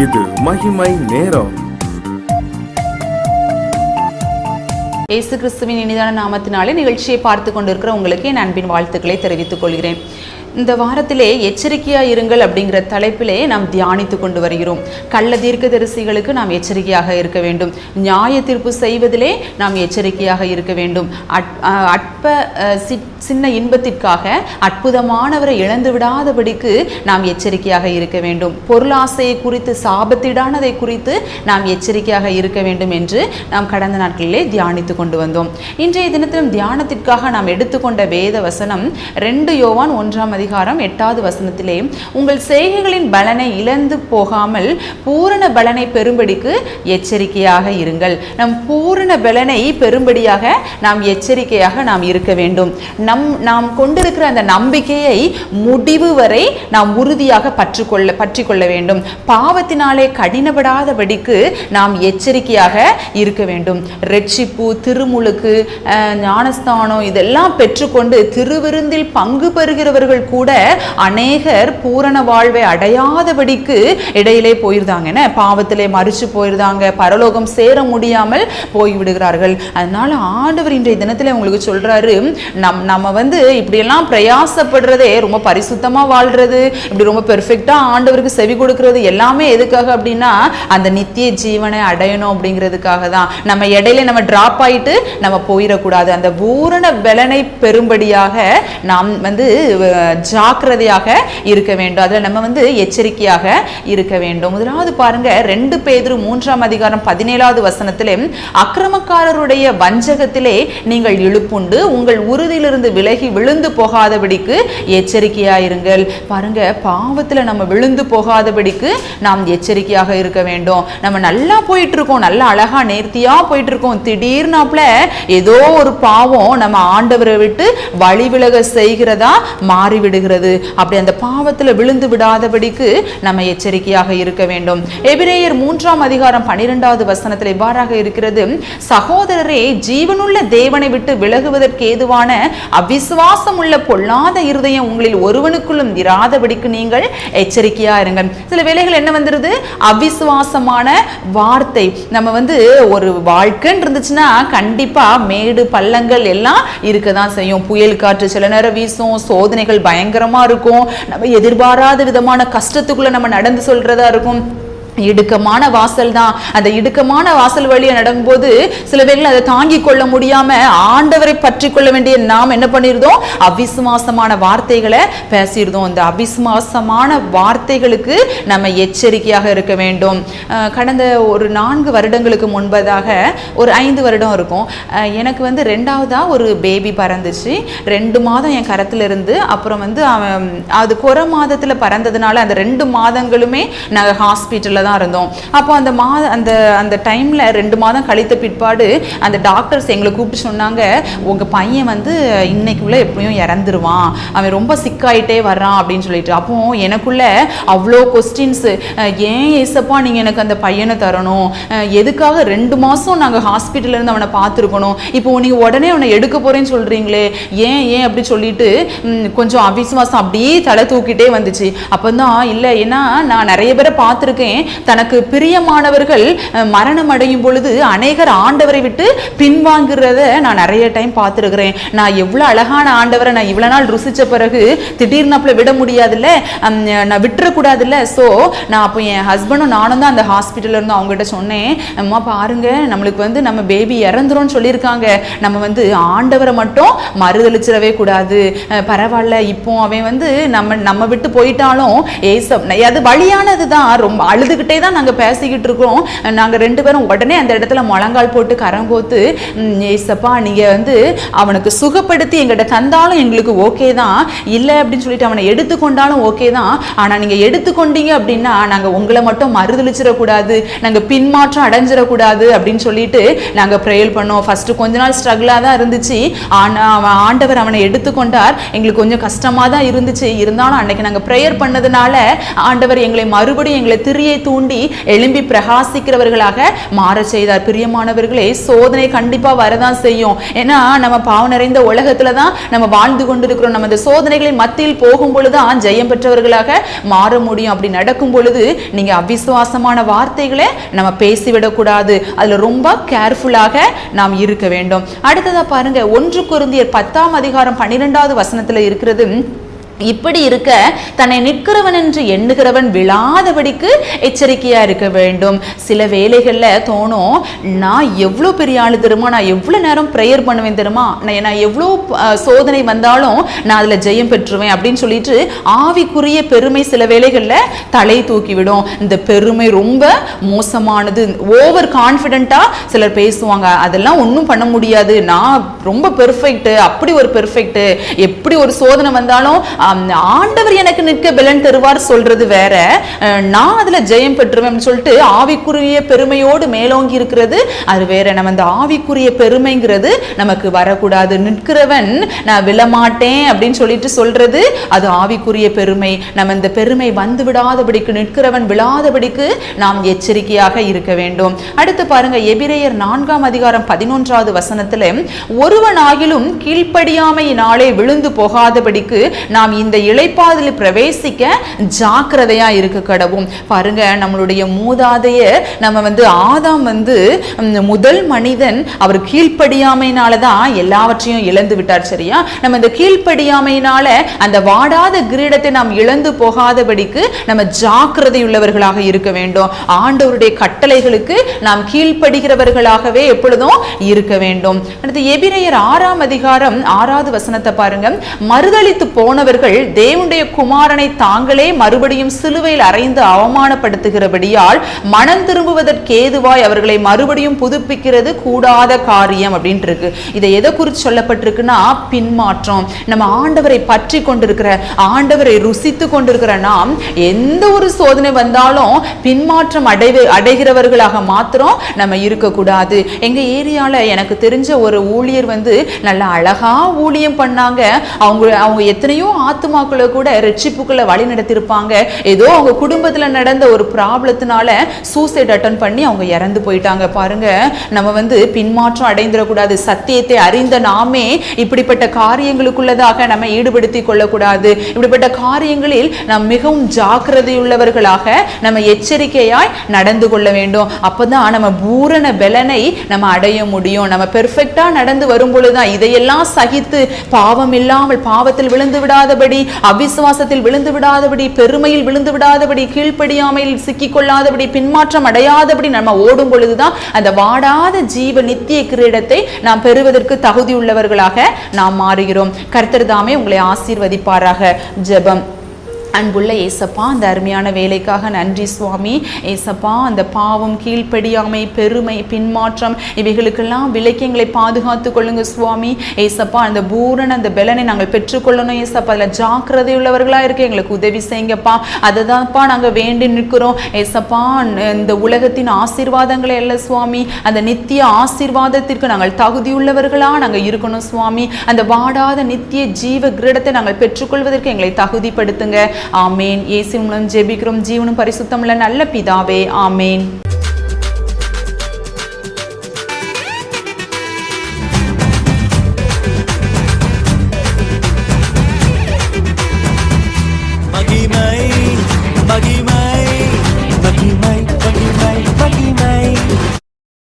இது மகிமை நேரம். இயேசு கிறிஸ்துவின் இனிதான நாமத்தினாலே நிகழ்ச்சியை பார்த்து கொண்டிருக்கிற உங்களுக்கு என் அன்பின் வாழ்த்துக்களை தெரிவித்துக் கொள்கிறேன். இந்த வாரத்திலே எச்சரிக்கையாக இருங்கள் அப்படிங்கிற தலைப்பிலே நாம் தியானித்து கொண்டு வருகிறோம். கள்ள தீர்க்கதரிசிகளுக்கு நாம் எச்சரிக்கையாக இருக்க வேண்டும். நியாய தீர்ப்பு செய்வதிலே நாம் எச்சரிக்கையாக இருக்க வேண்டும். சின்ன இன்பத்திற்காக அற்புதமானவரை இழந்து விடாதபடிக்கு நாம் எச்சரிக்கையாக இருக்க வேண்டும். பொருளாசையை குறித்து, சாபத்திடானதை குறித்து நாம் எச்சரிக்கையாக இருக்க வேண்டும் என்று நாம் கடந்த நாட்களிலே தியானித்து கொண்டு வந்தோம். இன்றைய தினத்திலும் தியானத்திற்காக நாம் எடுத்துக்கொண்ட வேத வசனம் 2 யோவான் 1:8 உங்கள் செய்கைகளின் பலனை இழந்து போகாமல் பூரண பலனை பெறும்படிக்கு எச்சரிக்கையாக இருங்கள். நம் பூரண பலனை பெறும்படியாக நாம் எச்சரிக்கையாக நாம் இருக்க வேண்டும். நாம் கொண்டிருக்கிற அந்த நம்பிக்கையை முடிவு வரை நாம் உறுதியாக பற்றிக்கொள்ள வேண்டும். பாவத்தினாலே கடினப்படாதபடிக்கு நாம் எச்சரிக்கையாக இருக்க வேண்டும். ரட்சிப்பு, திருமுழுக்கு, ஞானஸ்தானம் இதெல்லாம் பெற்றுக்கொண்டு திருவிருந்தில் பங்கு பெறுகிறவர்கள் கூட அநேகர் பூரண வாழ்வை அடையாதபடிக்கு இடையிலே போயிருந்தாங்க, பாவத்திலே மறிச்சு போயிருந்தாங்க, பரலோகம் சேர முடியாமல் போய்விடுகிறார்கள். அதனால ஆண்டவர் இன்றைய தினத்திலே உங்களுக்கு சொல்றாரு, நம்ம இப்படியெல்லாம் பிரயாசப்படுறதே, ரொம்ப பரிசுத்தமா வாழ்றது, இப்படி ரொம்ப பெர்ஃபெக்டா ஆண்டவருக்கு செவி கொடுக்கிறது எல்லாமே எதுக்காக அப்படின்னா அந்த நித்திய ஜீவனை அடையணும் அப்படிங்கிறதுக்காக தான். நம்ம இடையில நம்ம டிராப் ஆயிட்டு நம்ம போயிடக்கூடாது. அந்த பூரண பலனை பெறும்படியாக நாம் ஜாக்கிரதையாக இருக்க வேண்டும். அதில் நம்ம எச்சரிக்கையாக இருக்க வேண்டும். முதலாவது பாருங்க, 2 பேதுரு 3:17 அக்கிரமக்காரருடைய வஞ்சகத்திலே நீங்கள் இழுப்புண்டு உங்கள் உறுதியிலிருந்து விலகி விழுந்து போகாதபடிக்கு எச்சரிக்கையாயிருங்கள். பாருங்க, பாவத்துல நம்ம விழுந்து போகாதபடிக்கு நாம் எச்சரிக்கையாக இருக்க வேண்டும். நம்ம நல்லா போயிட்டு இருக்கோம், நல்லா அழகா நேர்த்தியா போயிட்டு இருக்கோம், திடீர்னாப்ல ஏதோ ஒரு பாவம் நம்ம ஆண்டவரை விட்டு வழி விலக செய்கிறதா மாறிவிடுகிறது. அப்படி அந்த பாவத்துல விழுந்து விடாதபடிக்கு நம்ம எச்சரிக்கையாக இருக்க வேண்டும். எபிரேயர் 3:12 இவ்வாறாக இருக்கிறது, சகோதரரே, ஜீவனுள்ள தேவனை விட்டு விலகுவதற்கு ஏதுவான அவிசுவாசம் உள்ள பொல்லாத இருதயம் உங்களில் ஒருவனுக்குள்ளும் இராதபடிக்கு நீங்கள் எச்சரிக்கையா இருங்கள். சில வேளைகள் என்ன வந்துருது, அவிசுவாசமான வார்த்தை. நம்ம ஒரு வாழ்க்கைன்னு இருந்துச்சுன்னா கண்டிப்பா மேடு பள்ளங்கள் எல்லாம் இருக்கதான் செய்யும். புயல் காற்று சில நேரம் வீசும், சோதனைகள் பயங்கரமா இருக்கும், நம்ம எதிர்பாராத விதமான கஷ்டத்துக்குள்ள நம்ம நடந்து சொல்றதா இருக்கும். இடுக்கமான வாசல் தான். அந்த இடுக்கமான வாசல் வழியை நடக்கும்போது சில பேர்கள் அதை தாங்கிக் கொள்ள முடியாம ஆண்டவரை பற்றி கொள்ள வேண்டிய நாம் என்ன பண்ணிருந்தோம், அவிசுவாசமான வார்த்தைகளை பேசியிருந்தோம். அந்த அவிசுவாசமான வார்த்தைகளுக்கு நம்ம எச்சரிக்கையாக இருக்க வேண்டும். கடந்த ஒரு 4 வருடங்களுக்கு முன்பதாக, ஒரு 5 வருடம் இருக்கும், எனக்கு 2வதா ஒரு பேபி பறந்துச்சு. 2 மாதம் என் கரத்துல இருந்து, அப்புறம் அது கொர மாதத்துல பறந்ததுனால அந்த 2 மாதங்களுமே நாங்கள் ஹாஸ்பிட்டல்ல தான் இருந்தோம். அப்போ அந்த டைம்ல 2 மாதம் கழித்த பிற்பாடு அந்த டாக்டர்ஸ் எங்களை கூப்பிட்டு சொன்னாங்க, உங்க பையன் இன்னைக்குள்ள எப்படியும் இறந்துருவான், அவன் ரொம்ப சிக்காயிட்டே வர்றான் அப்படின்னு சொல்லிட்டு. அப்போ எனக்குள்ள அவ்வளோ கொஸ்டின்ஸ், ஏன் ஏசப்பா நீங்க எனக்கு அந்த பையனை தரணும், எதுக்காக 2 மாசம் நாங்கள் ஹாஸ்பிட்டல்ல இருந்து அவனை பார்த்துருக்கணும், இப்போ நீங்க உடனே அவனை எடுக்க போறேன்னு சொல்றீங்களே, ஏன் அப்படி சொல்லிட்டு கொஞ்சம் அவிசுவாசம் அப்படியே தலை தூக்கிட்டே வந்துச்சு. அப்பதான் இல்லை, ஏன்னா நான் நிறைய பேரை பார்த்துருக்கேன், தனக்கு பிரியமானவர்கள் மரணம் அடையும் பொழுது அநேகர் ஆண்டவரை விட்டு பின்வாங்குறத நான் நிறைய டைம் பார்த்துருக்கிறேன். நான் எவ்வளவு அழகான ஆண்டவரை நான் இவ்வளவு நாள் ருசிச்ச பிறகு திடீர்னு விட முடியாதுல்ல, நான் விட்டுறக்கூடாதுல்ல. ஸோ நான் அப்போ என் ஹஸ்பண்டும் நானும் தான் அந்த ஹாஸ்பிட்டல்ல இருந்து அவங்ககிட்ட சொன்னேன், அம்மா பாருங்க, நம்மளுக்கு நம்ம பேபி இறந்துரும் சொல்லியிருக்காங்க, நம்ம ஆண்டவரை மட்டும் மறுதளிச்சிடவே கூடாது, பரவாயில்ல, இப்போ அவன் நம்ம விட்டு போயிட்டாலும் அது வழியானது தான், ரொம்ப அழுதுகிட்டே தான் நாங்க பேசிக்கிட்டு இருக்கோம். நாங்க 2 பேரும் உடனே அந்த இடத்துல முழங்கால் போட்டு கரங்கோத்து, ஏசப்பா நீங்க அவனுக்கு சுகப்படுத்தி எங்கிட்ட தந்தாலும் எங்களுக்கு ஓகே தான், இல்லை அப்படின்னு சொல்லிட்டு அவனை எடுத்துக்கொண்டாலும் ஓகே தான், ஆனா நீங்க எடுத்துக்கொண்டீங்க அப்படின்னா நாங்க உங்களை மட்டும் மறுதளிச்சிடக்கூடாது, நாங்க பின்மாற்றம் அடைஞ்சிடக்கூடாது அப்படின்னு சொல்லிட்டு நாங்க ப்ரேயர் பண்ணோம். ஃபர்ஸ்ட் கொஞ்ச நாள் ஸ்ட்ரகிளா தான் இருந்துச்சு, ஆனா ஆண்டவர் அவனை எடுத்துக்கொண்டார். எங்களுக்கு கொஞ்சம் கஷ்டமா தான் இருந்துச்சு, இருந்தாலும் அன்னைக்கு நாங்க ப்ரேயர் பண்ணதுனால ஆண்டவர் எங்களை மறுபடியும் எங்களை திரியை தூண்டி எழும்பி பிரகாசிக்கிறவர்களாக மாற செய்தார். பிரியமானவர்களே, சோதனை கண்டிப்பா வரதான் செய்யும். ஏன்னா நம்ம பாவம் நிறைந்த உலகத்துல தான் நம்ம வாழ்ந்து கொண்டிருக்கிறோம். நம்ம இந்த சோதனைகளின் மத்தியில் போகும் பொழுதுதான் ஜெயம் பெற்றவர்களாக மாற முடியும். அப்படி நடக்கும் பொழுது நீங்க அவிசுவாசமான வார்த்தைகளை நம்ம பேசிவிடக்கூடாது. அதுல ரொம்ப கேர்ஃபுல்லாக நாம் இருக்க வேண்டும். அடுத்ததா பாருங்க, 1 கொரிந்தியர் 10ஆம் அதிகாரம் 12வது வசனத்துல இருக்கிறது, இப்படி இருக்க தன்னை நிற்கிறவன் என்று எண்ணுகிறவன் விழாதபடிக்கு எச்சரிக்கையா இருக்க வேண்டும். சில வேளைகள்ல தோணும், நான் எவ்வளோ பெரிய ஆளு தெரியுமா, நான் எவ்வளவு நேரம் ப்ரேயர் பண்ணுவேன் தெரியுமா, நான் எவ்வளோ சோதனை வந்தாலும் நான் அதுல ஜெயம் பெற்றுவேன் அப்படின்னு சொல்லிட்டு ஆவிக்குரிய பெருமை சில வேளைகள்ல தலை தூக்கிவிடும். இந்த பெருமை ரொம்ப மோசமானது. ஓவர் கான்ஃபிடென்ட்டா சிலர் பேசுவாங்க, அதெல்லாம் ஒன்றும் பண்ண முடியாது, நான் ரொம்ப பெர்ஃபெக்ட், அப்படி ஒரு பெர்ஃபெக்ட், எப்படி ஒரு சோதனை வந்தாலும் ஆண்டவர் எனக்கு நிற்க பலன் தருவார் சொல்றது வேற, நான் அதுல ஜெயம் பெற்றுவேன் சொல்லிட்டு ஆவிக்குரிய பெருமையோடு மேலோங்கி இருக்கிறது அது வேற. நம்ம அந்த ஆவிக்குரிய பெருமைங்கிறது நமக்கு வரக்கூடாது. நிற்கிறவன் நான் விழமாட்டேன் அப்படின்னு சொல்லிட்டு சொல்றது அது ஆவிக்குரிய பெருமை. நம்ம இந்த பெருமை வந்து விடாதபடிக்கு, நிற்கிறவன் விழாதபடிக்கு நாம் எச்சரிக்கையாக இருக்க வேண்டும். அடுத்து பாருங்க, எபிரேயர் 4ஆம் அதிகாரம் 11வது வசனத்துல, ஒருவனாகிலும் கீழ்ப்படியாமையினாலே விழுந்து போகாதபடிக்கு நாம் இந்த இளைப்பாறுதலில் பிரவேசிக்க ஜாக்கிரதையா இருக்க கடவும். பாருங்க, நம்மளுடைய மூதாதையர் நம்ம ஆதாம் முதல் மனிதன், அவர் கீழ்ப்படியாமையினாலதான் எல்லாவற்றையும் இழந்து விட்டார். சரியா? நம்ம இந்த கீழ்ப்படியாமையினால அந்த வாடாத கிரீடத்தை நாம் இழந்து போகாதபடிக்கு நம்ம ஜாக்கிரதை உள்ளவர்களாக இருக்க வேண்டும். ஆண்டவருடைய கட்டளைகளுக்கு நாம் கீழ்ப்படுகிறவர்களாகவே எப்பொழுதும் இருக்க வேண்டும். அடுத்து எபிரேயர் 6ஆம் அதிகாரம் 6வது வசனத்தை பாருங்க, மறுதலித்து போனவர்கள் தேவனுடைய குமாரனை தாங்களே மறுபடியும் சிலுவையில் அறைந்து அவமானப்படுத்துகிறபடியால் மனம் திரும்புவதற்கு ஏதுவாய் அவர்களை மறுபடியும் புதுப்பிக்கிறது கூடாத காரியம் அப்படின்ட்டு இருக்கு. இதை எதை குறித்து சொல்லப்பட்டிருக்குன்னா, பின்மாற்றம். நம்ம ஆண்டவரை பற்றி கொண்டிருக்கிற, ஆண்டவரை ருசித்து கொண்டிருக்கிற நாம் எந்த ஒரு சோதனை வந்தாலும் பின்மாற்றம் அடைகிறவர்களாக மாத்திரம் நம்ம இருக்கக்கூடாது. எங்க ஏரியால எனக்கு தெரிஞ்ச ஒரு ஊழியர் நல்ல அழகா ஊழியம் பண்ணாங்க. அவங்க எத்தனையோ ஆத்துமாக்களை கூட ரட்சிப்புக்குள்ள வழி நடத்திருப்பாங்க. ஏதோ அவங்க குடும்பத்துல நடந்த ஒரு ப்ராப்ளத்தினால சூசைட் அட்டன் பண்ணி அவங்க இறந்து போயிட்டாங்க. பாருங்க, நம்ம பின்மாற்றம் அடைந்துடக்கூடாது. சத்தியத்தை அறிந்த நாமே இப்படிப்பட்ட காரியங்களுக்குள்ளதாக நம்ம ஈடுபடுத்திக் கொள்ளக்கூடாது. இப்படிப்பட்ட காரியங்களில் நாம் மிகவும் ஜாக்கிரதையுள்ளவர்களாக நம்ம எச்சரிக்கையாய் நடந்து கொள்ள வேண்டும். அப்பதான் நம்ம பூரண பலனை நம்ம அடைய முடியும். நம்ம பெர்ஃபெக்டா நடந்து வரும் பொழுதுதான் இதையெல்லாம் சகித்து பாவம் இல்லாமல், பாவத்தில் விழுந்து விடாதபடி, அவிசுவாசத்தில் விழுந்து விடாதபடி, பெருமையில் விழுந்து விடாதபடி, கீழ்ப்படியாமையில் சிக்கிக் கொள்ளாதபடி, பின்மாற்றம் அடையாதபடி நம்ம ஓடும் பொழுதுதான் அந்த வாடாத ஜீவ நித்திய கிரீடத்தை நாம் பெறுவதற்கு தகுதி உள்ளவர்களாக நாம் மாறுகிறோம். கர்த்தர் தாமே உங்களை ஆசீர்வதிப்பாராக. ஜெபம். அன்புள்ள ஏசப்பா, அந்த அருமையான வேலைக்காக நன்றி சுவாமி. ஏசப்பா, அந்த பாவம், கீழ்ப்படியாமை, பெருமை, பின்மாற்றம் இவைகளுக்கெல்லாம் விலக்கி எங்களை பாதுகாத்து கொள்ளுங்க சுவாமி. ஏசப்பா, அந்த பூரண அந்த பலனை நாங்கள் பெற்றுக்கொள்ளணும் ஏசப்பா. அதில் ஜாக்கிரதை உள்ளவர்களா இருக்க எங்களுக்கு உதவி செய்யுங்கப்பா. அதை தான்ப்பா நாங்கள் வேண்டி நிற்கிறோம் ஏசப்பா. இந்த உலகத்தின் ஆசீர்வாதங்களை அல்ல சுவாமி, அந்த நித்திய ஆசீர்வாதத்திற்கு நாங்கள் தகுதியுள்ளவர்களா நாங்கள் இருக்கணும் சுவாமி. அந்த வாடாத நித்திய ஜீவ கிரீடத்தை நாங்கள் பெற்றுக்கொள்வதற்கு எங்களை தகுதிப்படுத்துங்க. ஆமேன். இயேசுவின் மூலம் ஜெபிக்கிறோம் ஜீவனும் பரிசுத்தமுள்ள நல்ல பிதாவே. ஆமேன்.